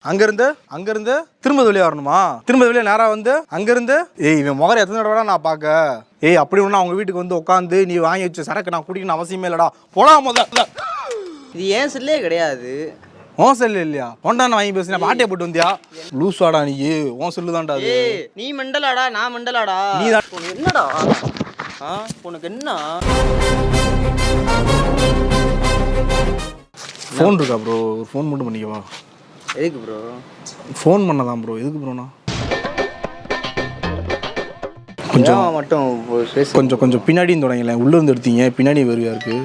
அங்கிருந்து திரும்ப வெளியே வரணுமா? திரும்ப வெளியே நேரா வந்து அங்கிருந்து இவன் முகரை எத்தனை தடவை நான் பார்க்க அப்படி ஒன்று அவங்க வீட்டுக்கு வந்து உட்காந்து நீ வாங்கி வச்ச சரக்கு நான் குடிக்கணும் அவசியமே இல்லடா போலாம் முதல்ல. இது ஏன் செல்லே கிடையாது. உன் செல்லு இல்லையா? ஒன்றான வாங்கி பேசுனா பாட்டியை போட்டு வந்தியா? லூஸ்வாடா நீ, உன் செல்லு தான்டா அது. நீ மெண்டலாடா நான் மெண்டலாடா? நீ தான். என்னடா உனக்கு என்ன ஃபோன் இருக்கா ப்ரோ? ஒரு ஃபோன் மட்டும் பண்ணிக்கவா? எதுக்கு ப்ரோ? ஃபோன் பண்ணதான் ப்ரோ. எதுக்கு ப்ரோண்ணா? கொஞ்சம் பின்னாடி தொடங்கல, உள்ள இருந்து எடுத்தீங்க, பின்னாடி வருவியா இருக்கு.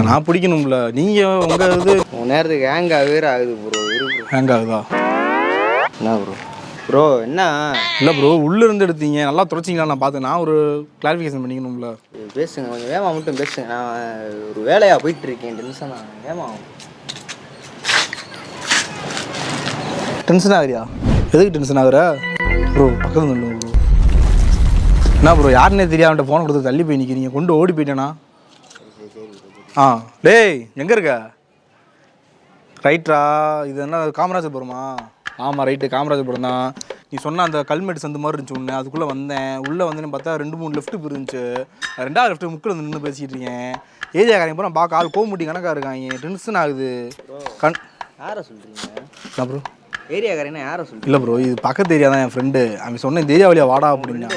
நான் பிடிக்கணும்ல, நீங்க உங்க இது நேரத்துக்கு ஹேங் ஆகுது ப்ரோ. ஹேங் ஆகுதா? என்ன ப்ரோ என்ன இல்லை ப்ரோ, உள்ள இருந்து எடுத்தீங்க, நல்லா துடைச்சிங்களா? நான் பார்த்தேன். நான் ஒரு கிளாரிஃபிகேஷன் பண்ணிக்கணும்ல. பேசுங்க, கொஞ்சம் வேமா மட்டும் பேசுங்க. நான் ஒரு வேலையா போயிட்டு இருக்கேன், டென்ஷன் ஆகும். வேமா டென்ஷன் ஆகுறியா? எதுக்கு டென்ஷன் ஆகுற ப்ரோ? பக்கத்துல சொல்லுங்க ப்ரோ. என்ன ப்ரோ, யாருன்னே தெரியாமட்ட ஃபோனை கொடுத்து தள்ளி போய் நிற்கிறீங்க, கொண்டு ஓடி போயிட்டேனா? டேய் எங்கே இருக்க? ரைட்ரா, இது என்ன காமராஜபுரமா? ஆமாம் ரைட்டு, காமராஜபுரம் தான். நீ சொன்ன அந்த கல்மெட் சந்து மாதிரி இருந்துச்சு ஒன்று, அதுக்குள்ளே வந்தேன். உள்ளே வந்தேன்னு பார்த்தா 2-3 லெஃப்ட்டு இருந்துச்சு. 2வது லெஃப்ட்டு முக்கில் வந்து நின்று பேசிக்கிட்டு இருக்கேன். ஏரியாக்காரங்க போனால் பார்க்க ஆள் கோமுட்டி கணக்காக இருக்காங்க. டென்ஷன் ஆகுது. யாரை சொல்கிறீங்க? என்ன ப்ரோ ஏரியாக்காரங்க யாரை சொல்கிறீங்க? இல்லை ப்ரோ, இது பக்கத்து ஏரியா தான். என் ஃப்ரெண்டு அவன் சொன்ன இந்த ஏரியா வழியா வாடா அப்படின்னா.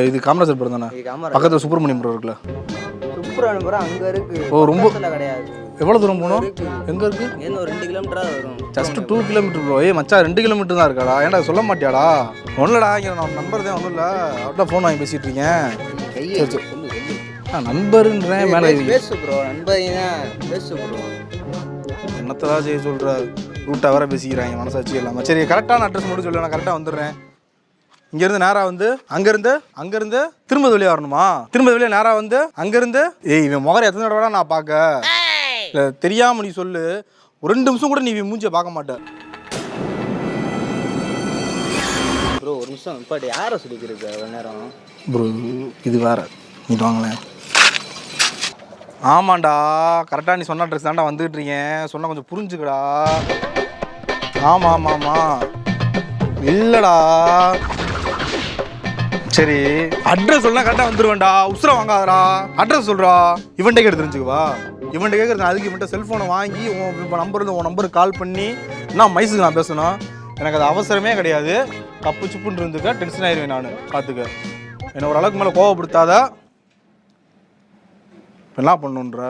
இது காமராஜபுரம் தானே? பக்கத்தில் சுப்பிரமணியம் ப்ரோ இருக்குல்ல. சுப்பிரமணியம் அங்கே இருக்கு. ஓ ரொம்ப கிடையாது. எவ்வளோ தூரம் போகணும்? எங்கே இருக்கு? ஒரு 2 கிலோமீட்டரா வரும். Just 2 kilometre bro. மச்சான் 2 கிலோமீட்டர் தான் இருக்காடா. ஏன்டா சொல்ல மாட்டியாடா? ஒன்றுலடா, இங்கே நான் நம்பர் தான் ஒன்றும் இல்லை. அப்படின்னா ஃபோன் வாங்கி பேசிகிட்டு இருக்கேன். நண்பருன்றேன் மேலே பேசு ப்ரோ. நண்பர் பேசு ப்ரோ. என்னத்தான் செய்ய சொல்கிற? ரூட்டாக வேற பேசிக்கிறாங்க, மனசாட்சி இல்லாமல். சரி, கரெக்டான அட்ரஸ் மட்டும் சொல்லு, நான் கரெக்டாக வந்துடுறேன். இங்கேருந்து நேராக வந்து அங்கேருந்து திரும்ப வெளியே வரணுமா? திரும்ப வெளியே நேராக வந்து அங்கேருந்து இவன் முகரை எத்தனை தடவை நான் பார்க்க? இல்லை தெரியாமல் நீ சொல்லு. ஒரு 2 நிமிஷம் கூட நீ மூஞ்சியை பார்க்க மாட்டேன் ப்ரோ. ஒரு நிமிஷம் இப்போ யாரை சொல்லிக்கிறது ஒரு நேரம் ப்ரோ? இது வேற, நீ வாங்களேன். ஆமாண்டா, கரெக்டாக நீ சொன்ன அட்ரஸ் தான்டா வந்துகிட்டு இருக்கேன். சொன்னால் கொஞ்சம் புரிஞ்சுக்கடா. ஆமாம் இல்லைடா. சரி, அட்ரஸ் சொல்லலாம், கரெக்டாக வந்துடுவேன்டா. உசுர வாங்காதடா, அட்ரஸ் சொல்கிறா. இவன்ட்டே கேட்டு தெரிஞ்சுக்குவா. இவன்ட்ட கேட்குறது அதுக்கு இவன்ட்ட செல்ஃபோனை வாங்கி இப்போ நம்பர் உன் நம்பருக்கு கால் பண்ணி நான் மைஸுக்கு நான் பேசணும். எனக்கு அது அவசரமே கிடையாது. கப்பு சுப்புன்னு இருந்துக்க, டென்ஷன் ஆயிடுவேன் நான். பார்த்துக்க, என்னை ஓரளவுக்கு மேலே கோவப்படுத்தாத. என்ன பண்ணுன்ற?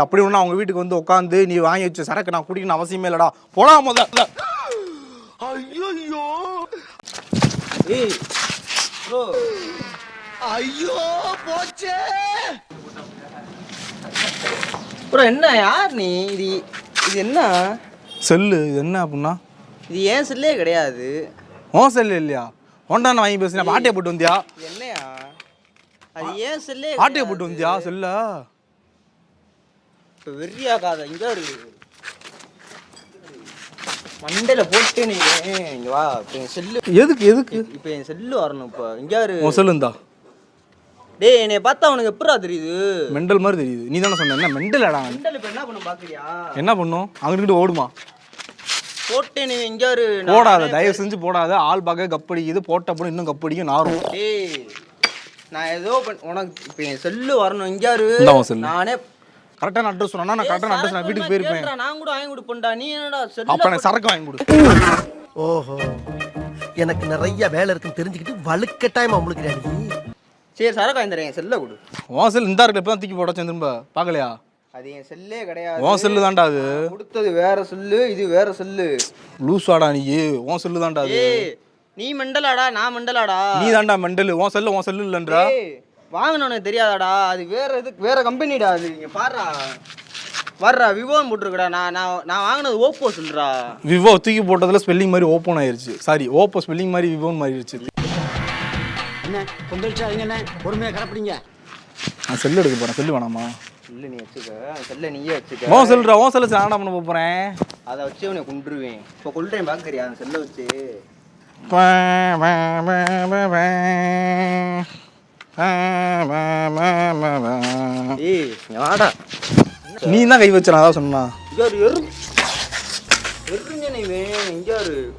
அப்படி ஒன்று அவங்க வீட்டுக்கு வந்து உட்காந்து நீ வாங்கி வச்ச சரக்கு நான் குடிக்கணும் அவசியமே இல்லடா போலாம் முதல்ல. ஐயோ போச்சே ப்ரோ. என்ன யார் நீ? இது என்ன செல்லு? இது என்ன அப்படின்னா? இது ஏன் செல்லே கிடையாது. உன் செல்லு இல்லையா? ஒன்றான வாங்கி பேசுனா பாட்டியை போட்டு வந்தியா? என்னையா அது ஏன் செல்லே? பாட்டியை போட்டு வந்தியா செல்ல? இப்போ வெறியாகாத. இங்கே இருக்கு மண்டையில போட்டு நீ இங்கே வா. இப்போ என் செல்லு எதுக்கு இப்போ என் செல்லு வரணும். இப்போ இங்கே உன் செல்லுந்தா? டேய் என்னை பார்த்தா உனக்கு எப்படா தெரியுது? மெண்டல் மாதிரி தெரியுது. நீ தானே சொன்ன என்ன மெண்டலடா? மெண்டல் இப்போ என்ன பண்ண பார்க்குறியா? என்ன பண்ணும்? அங்கிட்டு ஓடுமா? போட்டு நீ இங்கே போடாத, தயவு செஞ்சு போடாத. ஆள் பார்க்க கப்படிக்குது, போட்ட அப்புறம் இன்னும் கப்படிக்கும் நாரும். டேய் நான் ஏதோ உனக்கு இப்போ என் செல்லு வரணும். இங்கே நானே கரெக்டான அட்ரஸ் சொன்னா நான் கரெக்டான அட்ரஸ் நான் வீட்டுக்கு போயிருப்பேன். நான் கூட வாங்கி கொடுப்பேன்டா. நீ என்னடா செல்லு? அப்ப எனக்கு சரக்கு வாங்கி கொடு. ஓஹோ, எனக்கு நிறைய வேலை இருக்குன்னு தெரிஞ்சுக்கிட்டு வலுக்கட்டாயமா முழுக்கிறாரு. சரி சரக்கு வாங்கி தரேன், செல்லை கொடு. உன் செல் இந்த இருக்கு, இப்பதான் தூக்கி போட திரும்ப பார்க்கலையா? அது என் செல்லே கிடையாது. உன் செல்லு தான்டா அது. கொடுத்தது வேற செல்லு, இது வேற செல்லு. லூஸ்வாடா நீ, உன் செல்லு தான்டா அது. நீ மெண்டலாடா நான் மெண்டலாடா? நீ தான்டா மெண்டல். உன் செல்லு இல்லன்றா. வாங்கினவனுக்கு தெரியாதாடா? அது வேற இதுக்கு வேற கம்பெனிடா. அது இங்க பாருடா, வர்றா விவோன்னு போட்டுருக்கடா. நான் வாங்கினது ஓப்போ சொல்றா. விவோ தூக்கி போட்டதுல ஸ்பெல்லிங் மாதிரி ஓப்பன் ஆயிருச்சு. சாரி, ஓப்போ ஸ்பெல்லிங் மாதிரி விவோன்னு மாறிடுச்சு. என்ன கொந்தளிச்சாதீங்க, என்ன பொறுமையா கிளப்பிடுங்க. நான் செல்லு எடுக்க போறேன். செல்லு வேணாமா? செல்லு நீ வச்சுக்க, செல்லை நீயே வச்சுக்க. உன் செல்றா, உன் செல்லு நான் பண்ண போறேன். அதை வச்சு உன்னை கொண்டுருவேன். இப்போ கொள்றேன் பாக்குறியா? அந்த செல்லை வச்சு நீ தான் கை வச்ச. நான் தான் சொன்னா. தானே இவன் இங்கே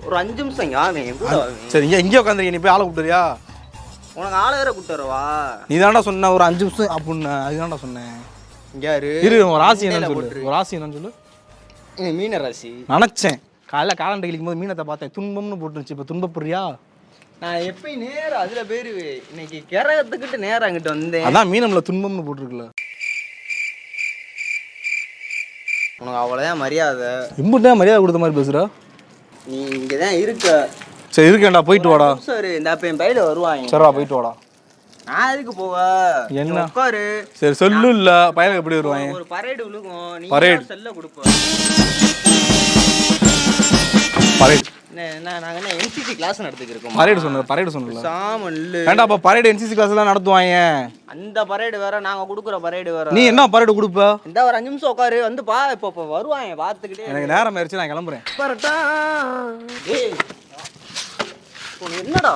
ஒரு 5 நிமிஷம் யாரு கூட சரி இங்கே உட்காந்துருக்கீங்க, நீ போய் ஆளை கூப்பிட்டுறியா? உனக்கு ஆளை வேற கூப்பிட்டு வரவா? நீ தாண்டா சொன்ன ஒரு 5 நிமிஷம் அப்படின்னு, அதுதான்டா சொன்னேன். இங்கே இரு ஒரு ராசி என்னன்னு சொல்லு, ஒரு ராசி என்னன்னு சொல்லு. மீன ராசி நினச்சேன் காலைல காலண்டை கிளிக்கும் போது மீனத்தை பார்த்தேன், துன்பம்னு போட்டுருச்சு. இப்போ துன்பப்படுறியா? நான் எப்பயும் நேரம் அதுல போயிருவேன். இன்னைக்கு கிரகத்துக்கிட்டு நேரம் அங்கிட்டு வந்தேன். அதான் மீனம்ல துன்பம்னு போட்டிருக்குல்ல. உனக்கு அவ்வளோதான் மரியாதை. இம்புட்டா மரியாதை கொடுத்த மாதிரி பேசுற. நீ இங்கே தான் இருக்க. சரி இருக்கேன்டா, போயிட்டு வாடா. சரி இந்த அப்போ என் பையில வருவாங்க. சரிடா போயிட்டு வாடா. நான் எதுக்கு போவ? என்ன உட்காரு. சரி சொல்லு. இல்ல பையனுக்கு எப்படி வருவாங்க? ஒரு பரேடு விழுகும், நீ செல்ல கொடுப்ப. பரேடு நாங்க என்ன என்சிசி கிளாஸ் நடத்திக்கிருக்கோம். பரேடு சொன்னல சாமல்லு ஏன்டா அப்ப பரேடு என்சிசி கிளாஸ் எல்லாம் நடத்துவாங்க. அந்த பரேடு வேற, நாங்க குடுக்குற பரேடு வேற. நீ என்ன பரேடு கொடுப்ப? இந்த ஒரு 5 நிமிஷம் உட்காரு, வந்து பா. இப்போ வருவாங்க பார்த்துக்கிட்டே. எனக்கு நேரம் ஆயிடுச்சு, நான் கிளம்புறேன். உனக்கு என்னடா?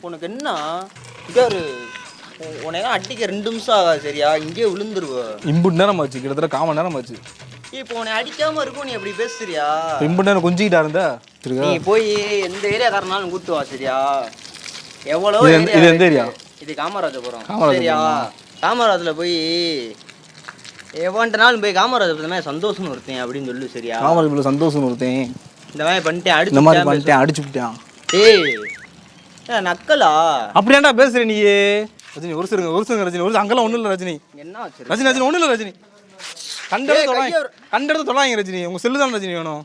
உனக்கு என்ன? இதாரு உனக்கு அடிக்க 2 நிமிஷம் ஆகாது சரியா? இங்கே விழுந்துருவ. இம்புட்டு நேரம் ஆச்சு, கிட்டத்தட்ட 1/4 நேரம் ஆச்சு. இப்போ உன்னை அடிக்காம இருக்கும், நீ எப்படி பேசுறியா? இம்புட்டு நேரம் கொஞ்சிக்கிட்டா இருந்த. நீ போய் எந்த ஏரியாக்காரனாலும் கூட்டு வா சரியா? எவ்வளோ இது எந்த ஏரியா? இது காமராஜபுரம் சரியா? காமராஜ்ல போய் எவன்ட்டனாலும் போய் காமராஜபுரத்துல சந்தோஷம் ஒருத்தன் அப்படின்னு சொல்லு சரியா? காமராஜபுரம் சந்தோஷம் ஒருத்தன் இந்த மாதிரி பண்ணிட்டேன், இந்த மாதிரி பண்ணிட்டேன், அடிச்சு விட்டேன். ஏய் நக்கலா? அப்படியாண்டா பேசுற நீ? ரஜினி ஒரு சிறுங்க ரஜினி, ஒரு அங்கெல்லாம் ஒண்ணும் இல்லை ரஜினி. என்ன ரஜினி ஒண்ணும் இல்லை ரஜினி. கண்டெடுத்து தொடாங்க ரஜினி. உங்க செல்லு தான் ரஜினி வேணும்.